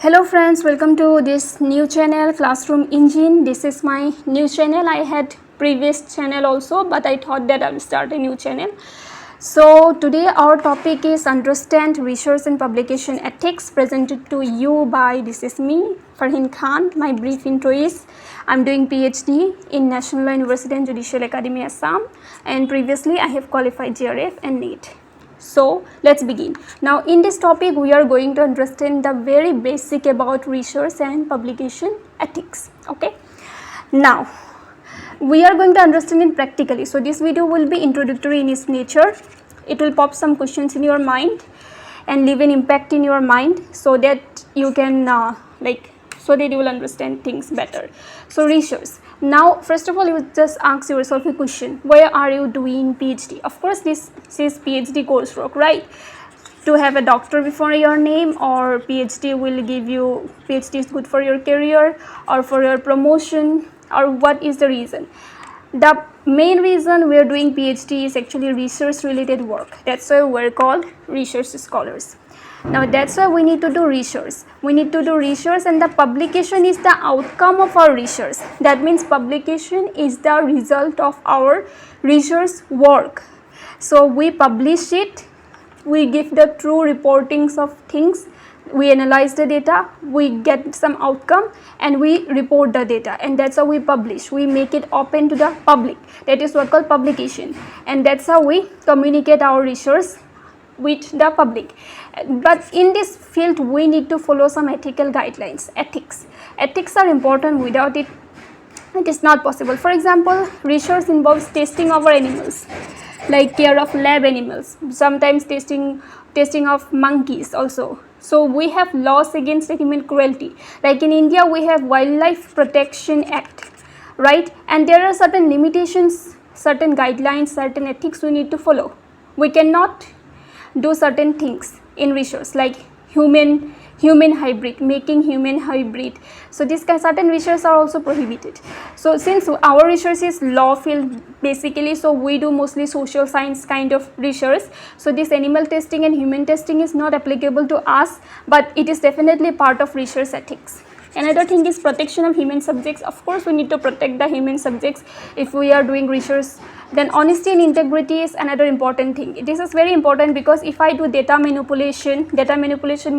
Hello friends, welcome to this new channel Classroom Engine. This is my new channel. I had previous channel also, but I thought that I will start a new channel. So today our topic is understand research and publication ethics, presented to you by this is me, Farhin Khan. My brief intro is I'm doing PhD in National Law University and Judicial Academy Assam, and previously I have qualified JRF and NEET. So let's begin. Now in this topic we are going to understand the very basic about research and publication ethics. Okay, now we are going to understand it practically. So this video will be introductory in its nature. It will pop some questions in your mind and leave an impact in your mind so that you can so that you will understand things better. So research. Now first of all, you just ask yourself a question: where are you doing PhD? Of course this says PhD coursework, right? To have a doctor before your name, or PhD will give you, PhD is good for your career or for your promotion, or what is the reason? The main reason we are doing PhD is actually research related work. That's why we're called research scholars. Now that's why we need to do research. We need to do research, and the publication is the outcome of our research. That means publication is the result of our research work. So we publish it, we give the true reportings of things, we analyze the data, we get some outcome, and we report the data, and that's how we publish. We make it open to the public. That is what called publication, and that's how we communicate our research with the public. But in this field we need to follow some ethical guidelines. Ethics are important. Without it, it is not possible. For example, research involves testing of our animals, like care of lab animals, sometimes testing of monkeys also. So we have laws against human cruelty. Like in India we have Wildlife Protection Act, right? And there are certain limitations, certain guidelines, certain ethics we need to follow. We cannot do certain things in research, like human hybrid, making human hybrid. So these certain research are also prohibited. So since our research is law field basically, so we do mostly social science kind of research, so this animal testing and human testing is not applicable to us, but it is definitely part of research ethics. Another thing is protection of human subjects. Of course we need to protect the human subjects if we are doing research. Then honesty and integrity is another important thing. This is very important because if I do data manipulation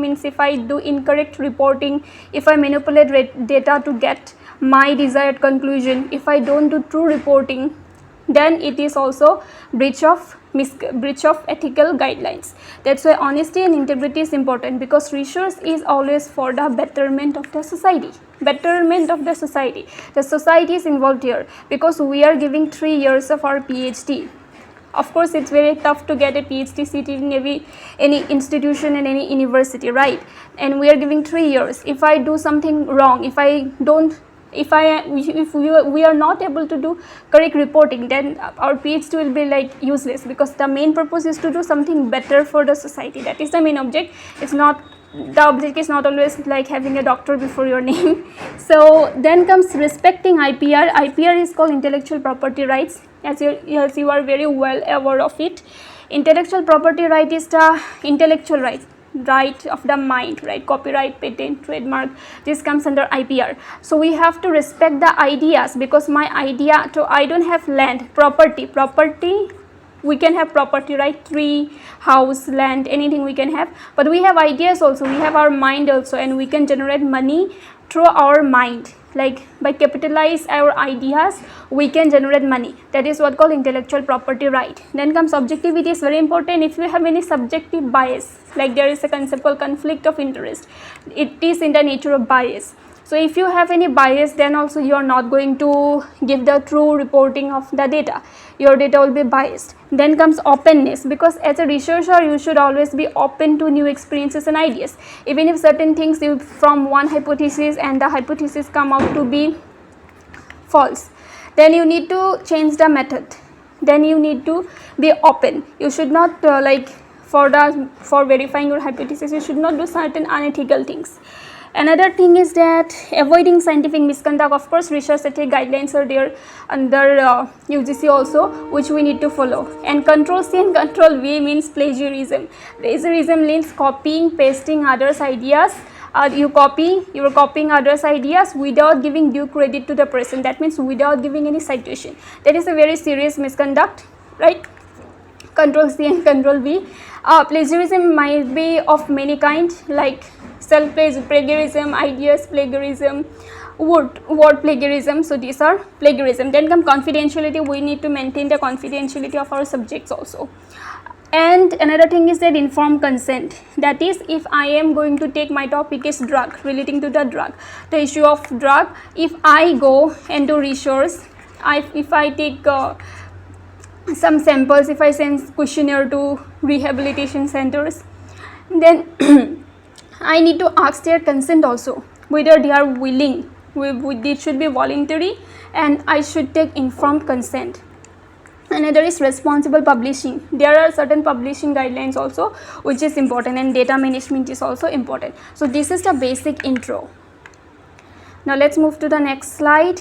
means if I do incorrect reporting, if I manipulate data to get my desired conclusion, if I don't do true reporting, then it is also breach of ethical guidelines. That's why honesty and integrity is important, because research is always for the betterment of the society. The society is involved here because we are giving 3 years of our PhD. Of course it's very tough to get a PhD seat in any institution and any university, right? And we are giving 3 years. If I do something wrong, if we are not able to do correct reporting, then our PhD will be like useless, because the main purpose is to do something better for the society. That is the main object. The object is not always like having a doctor before your name. So then comes respecting IPR. IPR is called intellectual property rights, as you are very well aware of it. Intellectual property right is the intellectual right of the mind, right? Copyright, patent, trademark, this comes under IPR. So we have to respect the ideas, because my idea, so I don't have land, property, we can have property, right? Tree, house, land, anything we can have, but we have ideas also, we have our mind also, and we can generate money through our mind. Like by capitalize our ideas, we can generate money. That is what called intellectual property right. Then comes objectivity, is very important. If you have any subjective bias, like there is a concept called conflict of interest, it is in the nature of bias. So if you have any bias, then also you are not going to give the true reporting of the data. Your data will be biased. Then comes openness, because as a researcher you should always be open to new experiences and ideas. Even if certain things you from one hypothesis and the hypothesis come out to be false, then you need to change the method. Then you need to be open. You should not for verifying your hypothesis, you should not do certain unethical things. Another thing is that avoiding scientific misconduct. Of course research ethics guidelines are there under UGC also, which we need to follow. And control C and control V means plagiarism. Plagiarism means copying, pasting others' ideas you are copying others ideas without giving due credit to the person, that means without giving any citation. That is a very serious misconduct, right? Control C and Control V. Plagiarism might be of many kinds, like self plagiarism, ideas plagiarism, word plagiarism. So these are plagiarism. Then come confidentiality. We need to maintain the confidentiality of our subjects also. And another thing is that informed consent, that is, if I am going to take, my topic is drug, relating to the drug, the issue of drug, if I go and do research, if I take some samples, if I send questionnaire to rehabilitation centers, then I need to ask their consent also, whether they are willing. It should be voluntary, and I should take informed consent. Another is responsible publishing. There are certain publishing guidelines also, which is important, and data management is also important. So this is the basic intro. Now let's move to the next slide.